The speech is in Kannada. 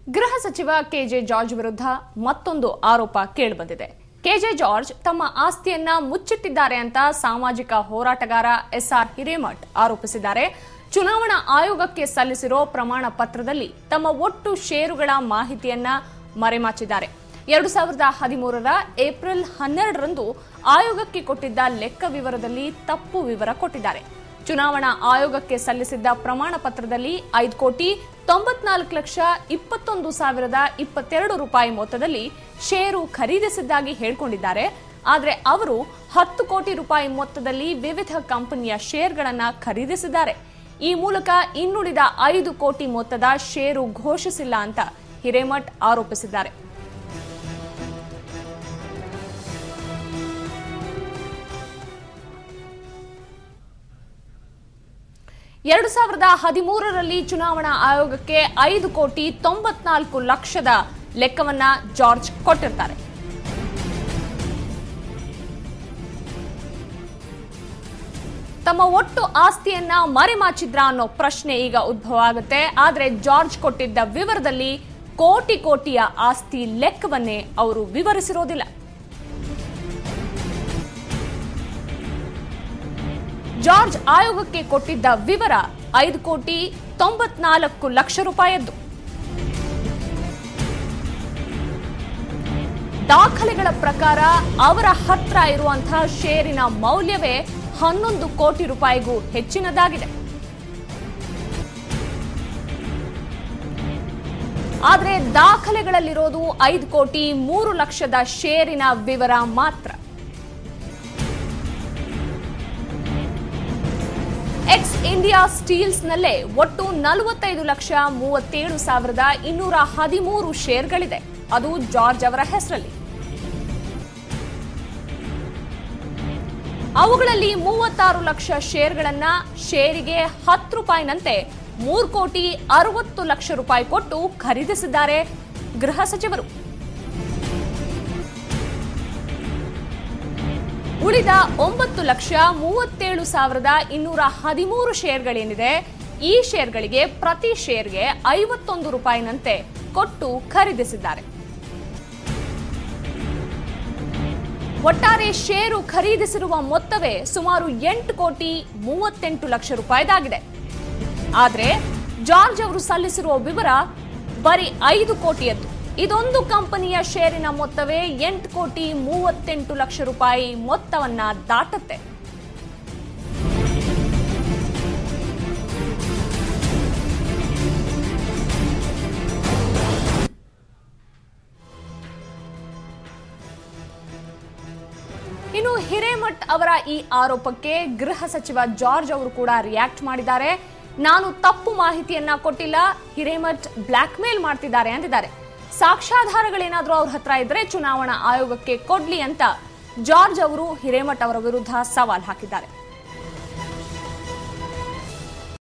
ಗೃಹ ಸಚಿವ ಕೆಜೆ ಜಾರ್ಜ್ ವಿರುದ್ಧ ಮತ್ತೊಂದು ಆರೋಪ ಕೇಳಿಬಂದಿದೆ. ಕೆಜೆ ಜಾರ್ಜ್ ತಮ್ಮ ಆಸ್ತಿಯನ್ನ ಮುಚ್ಚಿಟ್ಟಿದ್ದಾರೆ ಅಂತ ಸಾಮಾಜಿಕ ಹೋರಾಟಗಾರ ಎಸ್ಆರ್ ಹಿರೇಮಠ್ ಆರೋಪಿಸಿದ್ದಾರೆ. ಚುನಾವಣಾ ಆಯೋಗಕ್ಕೆ ಸಲ್ಲಿಸಿರೋ ಪ್ರಮಾಣ ಪತ್ರದಲ್ಲಿ ತಮ್ಮ ಒಟ್ಟು ಷೇರುಗಳ ಮಾಹಿತಿಯನ್ನ ಮರೆಮಾಚಿದ್ದಾರೆ. 2013ರ ಏಪ್ರಿಲ್ 12ರಂದು ಆಯೋಗಕ್ಕೆ ಕೊಟ್ಟಿದ್ದ ಲೆಕ್ಕ ವಿವರದಲ್ಲಿ ತಪ್ಪು ವಿವರ ಕೊಟ್ಟಿದ್ದಾರೆ. ಚುನಾವಣಾ ಆಯೋಗಕ್ಕೆ ಸಲ್ಲಿಸಿದ್ದ ಪ್ರಮಾಣ ಪತ್ರದಲ್ಲಿ 5,94,21,022 ರೂಪಾಯಿ ಮೊತ್ತದಲ್ಲಿ ಷೇರು ಖರೀದಿಸಿದ್ದಾಗಿ ಹೇಳಿಕೊಂಡಿದ್ದಾರೆ. ಆದರೆ ಅವರು 10 ಕೋಟಿ ರೂಪಾಯಿ ಮೊತ್ತದಲ್ಲಿ ವಿವಿಧ ಕಂಪನಿಯ ಷೇರುಗಳನ್ನು ಖರೀದಿಸಿದ್ದಾರೆ. ಈ ಮೂಲಕ ಇನ್ನುಳಿದ 5 ಕೋಟಿ ಮೊತ್ತದ ಷೇರು ಘೋಷಿಸಿಲ್ಲ ಅಂತ ಹಿರೇಮಠ್ ಆರೋಪಿಸಿದ್ದಾರೆ. ಎರಡು 2013ರಲ್ಲಿ ಚುನಾವಣಾ ಆಯೋಗಕ್ಕೆ 5,94,00,000 ಲೆಕ್ಕವನ್ನ ಜಾರ್ಜ್ ಕೊಟ್ಟಿರ್ತಾರೆ. ತಮ್ಮ ಒಟ್ಟು ಆಸ್ತಿಯನ್ನ ಮರೆಮಾಚಿದ್ರ ಅನ್ನೋ ಪ್ರಶ್ನೆ ಈಗ ಉದ್ಭವ ಆಗುತ್ತೆ. ಆದ್ರೆ ಜಾರ್ಜ್ ಕೊಟ್ಟಿದ್ದ ವಿವರದಲ್ಲಿ ಕೋಟಿಯ ಆಸ್ತಿ ಲೆಕ್ಕವನ್ನೇ ಅವರು ವಿವರಿಸಿರೋದಿಲ್ಲ. ಜಾರ್ಜ್ ಆಯೋಗಕ್ಕೆ ಕೊಟ್ಟಿದ್ದ ವಿವರ 5,94,00,000 ರೂಪಾಯಿಯದ್ದು. ದಾಖಲೆಗಳ ಪ್ರಕಾರ ಅವರ ಹತ್ರ ಇರುವಂತಹ ಷೇರಿನ ಮೌಲ್ಯವೇ 11 ಕೋಟಿ ರೂಪಾಯಿಗೂ ಹೆಚ್ಚಿನದಾಗಿದೆ. ಆದರೆ ದಾಖಲೆಗಳಲ್ಲಿರೋದು 5,03,00,000 ಷೇರಿನ ವಿವರ ಮಾತ್ರ. ಎಕ್ಸ್ ಇಂಡಿಯಾ ಸ್ಟೀಲ್ಸ್ ನಲ್ಲೇ ಒಟ್ಟು 45,37,213 ಷೇರ್ಗಳಿದೆ. ಅದು ಜಾರ್ಜ್ ಅವರ ಹೆಸರಲ್ಲಿ. ಅವುಗಳಲ್ಲಿ 36 ಲಕ್ಷ ಷೇರ್ಗಳನ್ನ ಷೇರಿಗೆ 10 ರೂಪಾಯಿನಂತೆ 3,60,00,000 ರೂಪಾಯಿ ಕೊಟ್ಟು ಖರೀದಿಸಿದ್ದಾರೆ ಗೃಹ ಸಚಿವರು. ಉಳಿದ 9,37,213 ಷೇರ್ಗಳೇನಿದೆ, ಈ ಷೇರ್ಗಳಿಗೆ ಪ್ರತಿ ಷೇರ್ಗೆ 51 ರೂಪಾಯಿನಂತೆ ಕೊಟ್ಟು ಖರೀದಿಸಿದ್ದಾರೆ. ಒಟ್ಟಾರೆ ಷೇರು ಖರೀದಿಸಿರುವ ಮೊತ್ತವೇ ಸುಮಾರು 8,38,00,000 ರೂಪಾಯಿದಾಗಿದೆ. ಆದರೆ ಜಾರ್ಜ್ ಅವರು ಸಲ್ಲಿಸಿರುವ ವಿವರ ಬರೀ 5 ಕೋಟಿಯದ್ದು. ಇದೊಂದು ಕಂಪನಿಯ ಷೇರಿನ ಮೊತ್ತವೇ 8,38,00,000 ರೂಪಾಯಿ ಮೊತ್ತವನ್ನ ದಾಟುತ್ತೆ. ಇನ್ನು ಹಿರೇಮಠ್ ಅವರ ಈ ಆರೋಪಕ್ಕೆ ಗೃಹ ಸಚಿವ ಜಾರ್ಜ್ ಅವರು ಕೂಡ ರಿಯಾಕ್ಟ್ ಮಾಡಿದ್ದಾರೆ. ನಾನು ತಪ್ಪು ಮಾಹಿತಿಯನ್ನ ಕೊಟ್ಟಿಲ್ಲ, ಹಿರೇಮಠ್ ಬ್ಲಾಕ್ ಮೇಲ್ ಮಾಡ್ತಿದ್ದಾರೆ ಅಂದಿದ್ದಾರೆ. ಸಾಕ್ಷ್ಯಾಧಾರಗಳೇನಾದ್ರೂ ಅವ್ರ ಹತ್ರ ಇದ್ರೆ ಚುನಾವಣಾ ಆಯೋಗಕ್ಕೆ ಕೊಡ್ಲಿ ಅಂತ ಜಾರ್ಜ್ ಅವರು ಹಿರೇಮಠ್ ಅವರ ವಿರುದ್ಧ ಸವಾಲ್ ಹಾಕಿದ್ದಾರೆ.